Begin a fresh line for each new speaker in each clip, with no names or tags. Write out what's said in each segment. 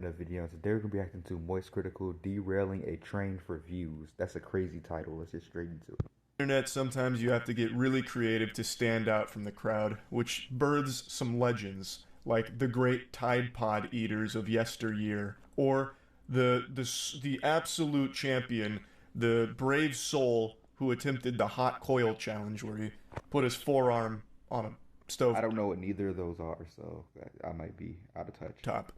The video so they're gonna be acting to Moist Critical derailing a train for views. That's a crazy title. Let's get straight into it.
Internet, sometimes you have to get really creative to stand out from the crowd, which births some legends, like the great Tide Pod eaters of yesteryear, or the absolute champion, the brave soul who attempted the hot coil challenge, where he put his forearm on a stove
I don't know what neither of those are, so I might be out of touch.
top.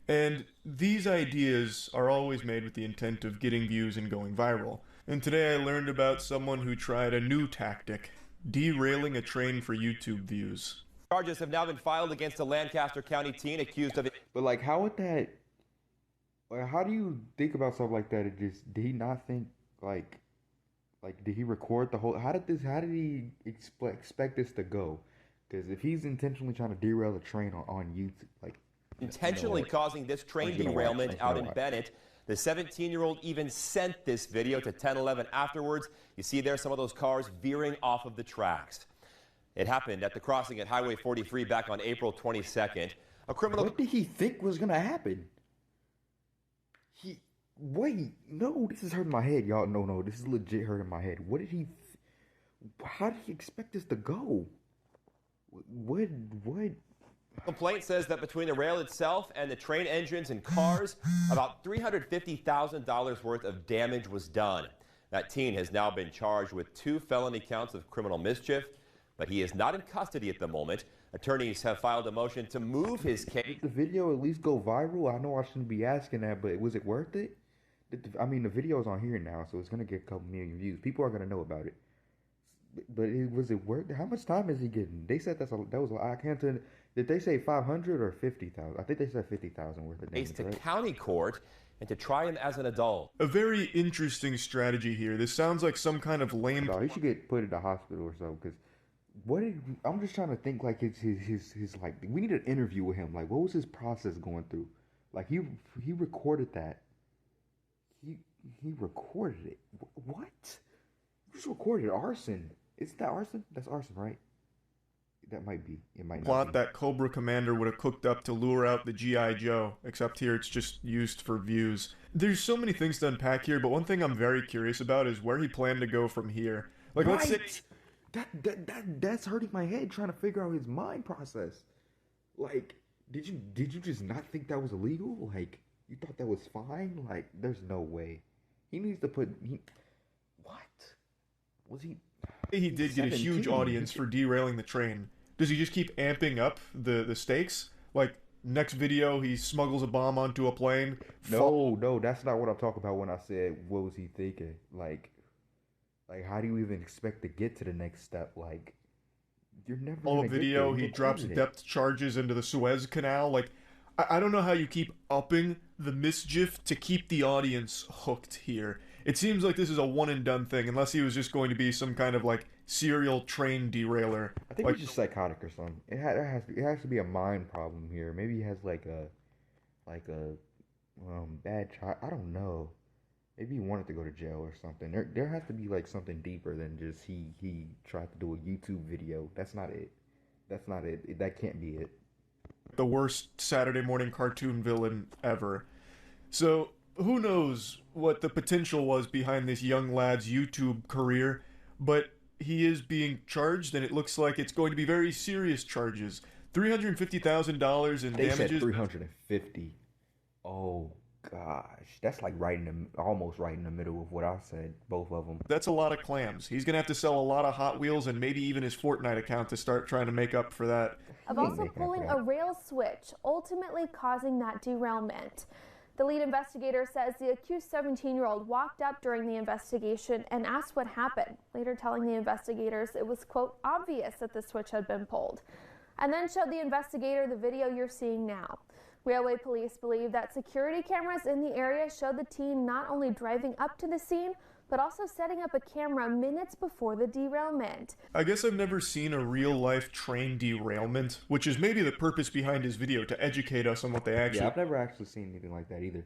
And these ideas are always made with the intent of getting views and going viral. And today I learned about someone who tried a new tactic, derailing a train for YouTube views.
Charges have now been filed against a Lancaster County teen accused of it.
But like, how would that? Like, how do you think about stuff like that? It just did he not think like did he record the whole? How did he expect this to go? Because if he's intentionally trying to derail a train on YouTube, like
Intentionally causing this train derailment out in Bennett. The 17-year-old even sent this video to 1011 afterwards. You see there some of those cars veering off of the tracks. It happened at the crossing at Highway 43 back on April 22nd. A criminal...
What did he think was going to happen? No, this is hurting my head, y'all. No, this is legit hurting my head. What did he... How did he expect this to go? What?
Complaint says that between the rail itself and the train engines and cars, about $350,000 worth of damage was done. That teen has now been charged with 2 felony counts of criminal mischief, but he is not in custody at the moment. Attorneys have filed a motion to move his case.
Did the video at least go viral? I know I shouldn't be asking that, but was it worth it? I mean, the video's on here now, so it's going to get a couple million views. People are going to know about it. But was it worth it? How much time is he getting? They said that was I can't tell. Did they say 500 or 50,000? I think they said 50,000 worth of damage,
To
right?
county court and to try him as an adult.
A very interesting strategy here. This sounds like some kind of lame...
No, he should get put in the hospital or so. Because I'm just trying to think like his like we need an interview with him. Like, what was his process going through? Like he recorded that. He recorded it. What? He just recorded arson. Isn't that arson? That's arson, right? That might be. It might not
plot
be.
that Cobra Commander would have cooked up to lure out the G.I. Joe, except here it's just used for views. There's so many things to unpack here, but one thing I'm very curious about is where he planned to go from here. Like,
Right.
let's say...
That's hurting my head trying to figure out his mind process. Like, did you just not think that was illegal? Like, you thought that was fine? Like, there's no way. He needs to put. What was he?
He did get a huge
17.
audience for derailing the train. Does he just keep amping up the stakes? Like, next video, he smuggles a bomb onto a plane.
No, that's not what I'm talking about when I said what was he thinking. Like how do you even expect to get to the next step? Like, you're never
All
gonna
a
get
video,
there.
he
You
drops
recorded it.
depth charges into the Suez Canal. Like, I don't know how you keep upping the mischief to keep the audience hooked here. It seems like this is a one and done thing, unless he was just going to be some kind of like serial train derailer.
I think
like,
he's just psychotic or something. It has to be a mind problem here. Maybe he has like a bad child. I don't know. Maybe he wanted to go to jail or something. There has to be like something deeper than just he tried to do a YouTube video. That's not it. That can't be it.
the worst Saturday morning cartoon villain ever. So, who knows what the potential was behind this young lad's YouTube career, but he is being charged, and it looks like it's going to be very serious charges. $350,000 in
They
damages.
said 350. Oh gosh, that's like almost right in the middle of what I said. Both of them.
That's a lot of clams. He's going to have to sell a lot of Hot Wheels and maybe even his Fortnite account to start trying to make up for that.
Of also pulling a rail switch, ultimately causing that derailment. The lead investigator says the accused 17-year-old walked up during the investigation and asked what happened, later telling the investigators it was, quote, obvious that the switch had been pulled, and then showed the investigator the video you're seeing now. Railway police believe that security cameras in the area showed the teen not only driving up to the scene, but also setting up a camera minutes before the derailment.
I guess I've never seen a real-life train derailment, which is maybe the purpose behind his video, to educate us on what they actually...
Yeah, I've never actually seen anything like that either.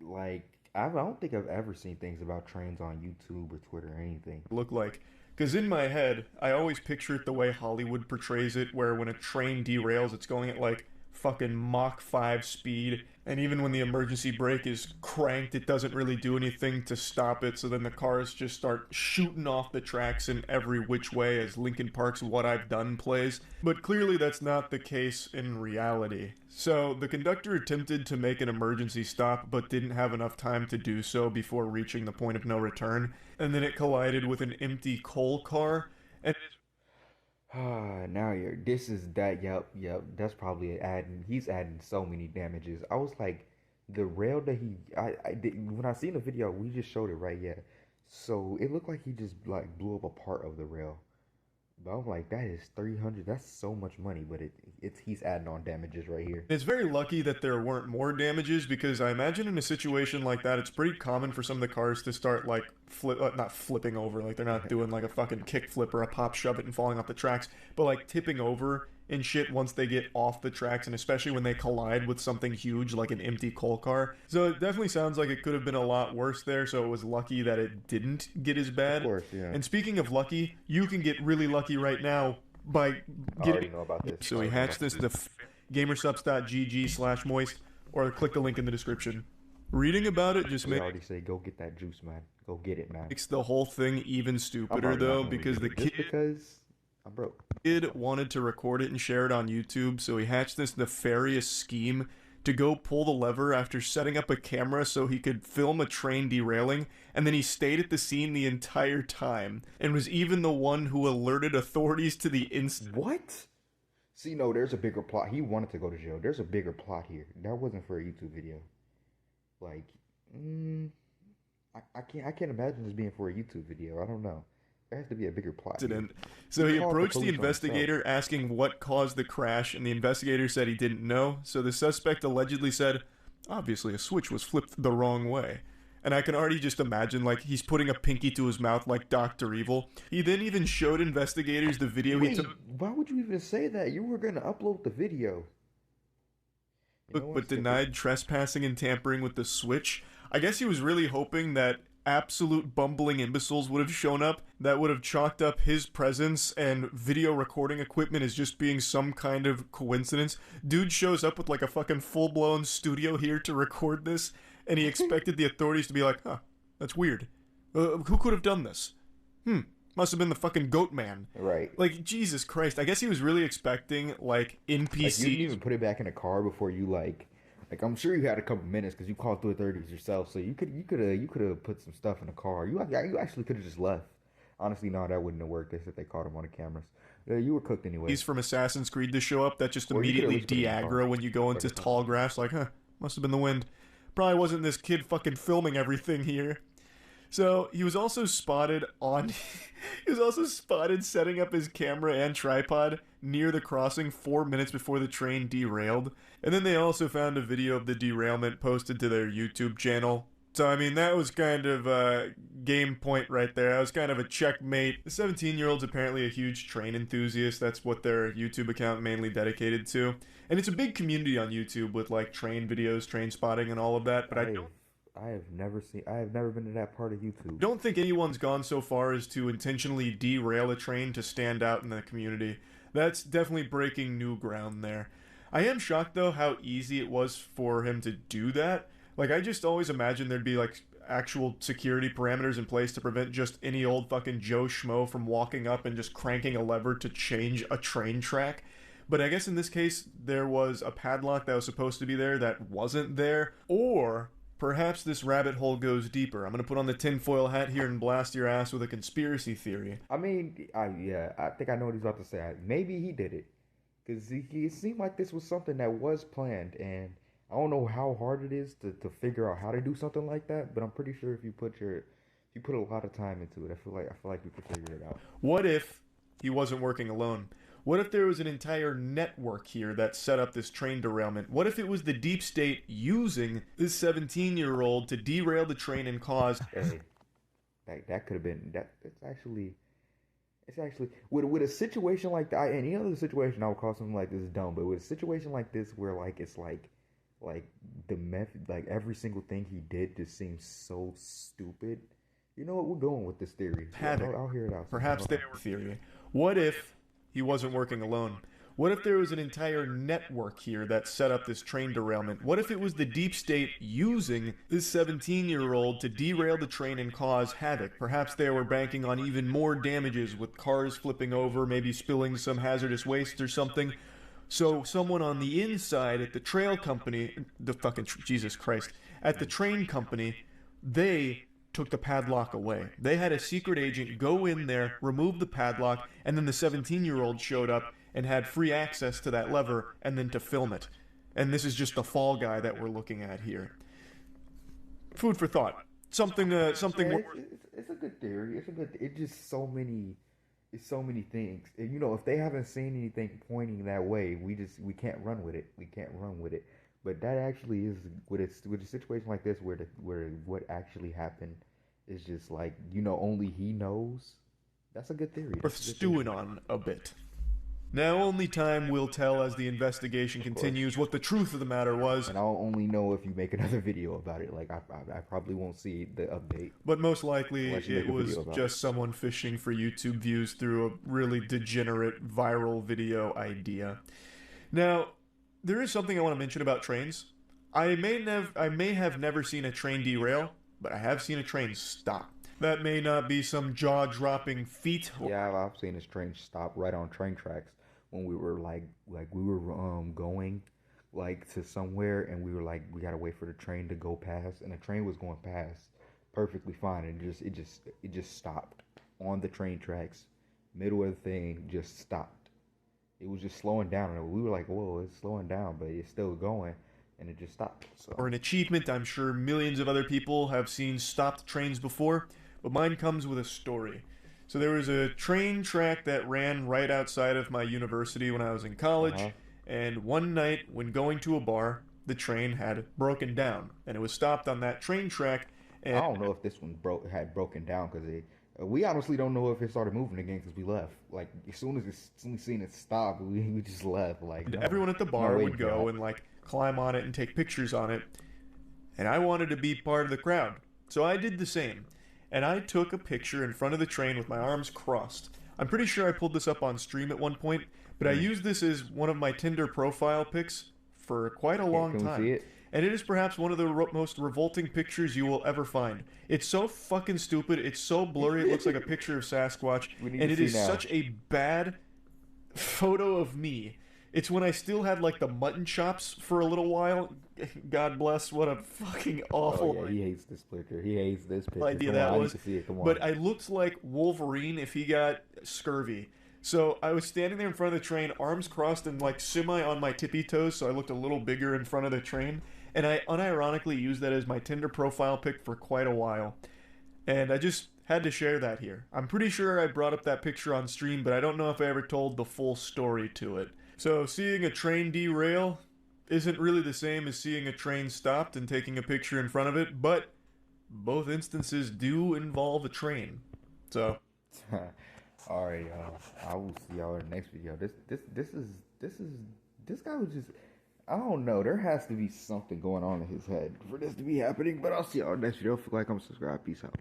Like, I don't think I've ever seen things about trains on YouTube or Twitter or anything.
look like. Because in my head, I always picture it the way Hollywood portrays it, where when a train derails, it's going at like fucking Mach 5 speed, And even when the emergency brake is cranked, it doesn't really do anything to stop it. So then the cars just start shooting off the tracks in every which way as Linkin Park's What I've Done plays. But clearly that's not the case in reality. So the conductor attempted to make an emergency stop, but didn't have enough time to do so before reaching the point of no return. And then it collided with an empty coal car. And
Now this is that. Yep. That's probably adding. He's adding so many damages. I was like, the rail that I did when I seen the video, we just showed it, right? Yeah. So it looked like he just like blew up a part of the rail. But I'm like, that is 300. That's so much money. But he's adding on damages right here.
it's very lucky that there weren't more damages, because I imagine in a situation like that, it's pretty common for some of the cars to start like not flipping over, like they're not doing like a fucking kick flip or a pop shove it and falling off the tracks, but like tipping over and shit once they get off the tracks, and especially when they collide with something huge like an empty coal car. So it definitely sounds like it could have been a lot worse there, so it was lucky that it didn't get as bad.
Of course, yeah.
And speaking of lucky, you can get really lucky right now by
I already
getting...
know about this.
So we hatched this, the gamersubs.gg/moist, or click the link in the description. Reading about it just
They already say go get that juice, man. Go get it, man.
makes the whole thing even
I'm
stupider,
already not
though,
gonna
because the
read it. Just
kid
because I'm broke.
wanted to record it and share it on YouTube, so he hatched this nefarious scheme to go pull the lever after setting up a camera so he could film a train derailing, and then he stayed at the scene the entire time, and was even the one who alerted authorities to the incident.
What? See, no, there's a bigger plot. He wanted to go to jail. There's a bigger plot here. That wasn't for a YouTube video. Like, I can't imagine this being for a YouTube video. I don't know. There has to be a bigger plot here.
So he
He called the
approached the
police on
investigator asking what caused the crash, and the investigator said he didn't know. So the suspect allegedly said, obviously a switch was flipped the wrong way. And I can already just imagine, like, he's putting a pinky to his mouth like Dr. Evil. He then even showed investigators the video he
Wait,
took,
why would you even say that? You were going to upload the video. You know
but
what's
denied trespassing and tampering with the switch. I guess he was really hoping that absolute bumbling imbeciles would have shown up that would have chalked up his presence and video recording equipment as just being some kind of coincidence. Dude shows up with like a fucking full-blown studio here to record this, and he expected the authorities to be like, huh, that's weird. Who could have done this? Must have been the fucking goat man.
Right.
Like, Jesus Christ. I guess he was really expecting, like, NPCs.
Like, you didn't even put it back in the car before you, like I'm sure you had a couple minutes because you called through the 30s yourself, so you could have put some stuff in the car. You actually could have just left. Honestly, no, that wouldn't have worked if they caught him on the cameras. You were cooked anyway.
He's from Assassin's Creed to show up. That just
Or you could at
immediately
least put it in the
de-aggro
car.
when you go into tall grass. Like, huh, must have been the wind. Probably wasn't this kid fucking filming everything here. So he was also spotted setting up his camera and tripod near the crossing 4 minutes before the train derailed. And then they also found a video of the derailment posted to their YouTube channel. So, I mean, that was kind of a game point right there. That was kind of a checkmate. The 17-year-old's apparently a huge train enthusiast. That's what their YouTube account mainly dedicated to. And it's a big community on YouTube with, like, train videos, train spotting, and all of that. But
I have never been to that part of YouTube.
don't think anyone's gone so far as to intentionally derail a train to stand out in the community. That's definitely breaking new ground there. I am shocked, though, how easy it was for him to do that. Like, I just always imagined there'd be, like, actual security parameters in place to prevent just any old fucking Joe Schmo from walking up and just cranking a lever to change a train track. But I guess in this case, there was a padlock that was supposed to be there that wasn't there. Or perhaps this rabbit hole goes deeper. I'm going to put on the tinfoil hat here and blast your ass with a conspiracy theory.
I mean, I think I know what he's about to say. Maybe he did it. Because it seemed like this was something that was planned, and I don't know how hard it is to figure out how to do something like that, but I'm pretty sure if you put a lot of time into it, I feel like you could figure it out.
What if he wasn't working alone? What if there was an entire network here that set up this train derailment? What if it was the deep state using this 17-year-old to derail the train and cause...
Hey, that could have been that. It's actually with a situation like that. Any other situation, I would call something like this dumb. But with a situation like this, where like it's like the method, like every single thing he did just seems so stupid. You know what? We're going with this theory. I'll hear it out.
Perhaps their theory. What if he wasn't working alone? What if there was an entire network here that set up this train derailment? What if it was the deep state using this 17-year-old to derail the train and cause havoc? Perhaps they were banking on even more damages with cars flipping over, maybe spilling some hazardous waste or something. So someone on the inside at the trail company, Jesus Christ, at the train company, they took the padlock away. They had a secret agent go in there, remove the padlock, and then the 17-year-old showed up and had free access to that lever and then to film it. And this is just the fall guy that we're looking at here. Food for thought. Something more.
It's a good theory. It's just so many things. And, you know, if they haven't seen anything pointing that way, we can't run with it. But that actually is with a situation like this where what actually happened is just like, you know, only he knows. That's a good theory.
Worth stewing on a bit. Now only time will tell as the investigation continues what the truth of the matter was.
And I'll only know if you make another video about it. Like, I probably won't see the update.
But most likely it was just someone fishing for YouTube views through a really degenerate viral video idea. Now, there is something I want to mention about trains. I may have never seen a train derail, but I have seen a train stop. That may not be some jaw-dropping feat.
Yeah, I've seen this train stop right on train tracks when we were going like to somewhere, and we were like, we gotta wait for the train to go past, and the train was going past perfectly fine, and it just stopped on the train tracks, middle of the thing, just stopped. It was just slowing down, and we were like, whoa, it's slowing down, but it's still going, and it just stopped. So.
Or an achievement I'm sure millions of other people have seen stopped trains before, but mine comes with a story. So there was a train track that ran right outside of my university when I was in college, and one night when going to a bar, the train had broken down, and it was stopped on that train track. And
I don't know if this one had broken down, because we honestly don't know if it started moving again because we left. Like, as soon as we seen it stop, we just left. Like,
everyone at the bar would go and like climb on it and take pictures on it, and I wanted to be part of the crowd, so I did the same. And I took a picture in front of the train with my arms crossed. I'm pretty sure I pulled this up on stream at one point, but I used this as one of my Tinder profile pics for quite a long time.
Can we see it?
And it is perhaps one of the most revolting pictures you will ever find. It's so fucking stupid. It's so blurry. It looks like a picture of Sasquatch. And it is such a bad photo of me. It's when I still had like the mutton chops for a little while. God bless, what a fucking awful.
Oh, yeah, he hates this picture. He hates this picture.
Idea that was. But I looked like Wolverine if he got scurvy. So I was standing there in front of the train, arms crossed and like semi on my tippy toes, so I looked a little bigger in front of the train. And I unironically used that as my Tinder profile pic for quite a while. And I just had to share that here. I'm pretty sure I brought up that picture on stream, but I don't know if I ever told the full story to it. So seeing a train derail isn't really the same as seeing a train stopped and taking a picture in front of it, but both instances do involve a train. So
alright, y'all. I will see y'all in the next video. This guy was just, I don't know, there has to be something going on in his head for this to be happening, but I'll see y'all in the next video. If you like, comment, subscribe, peace out.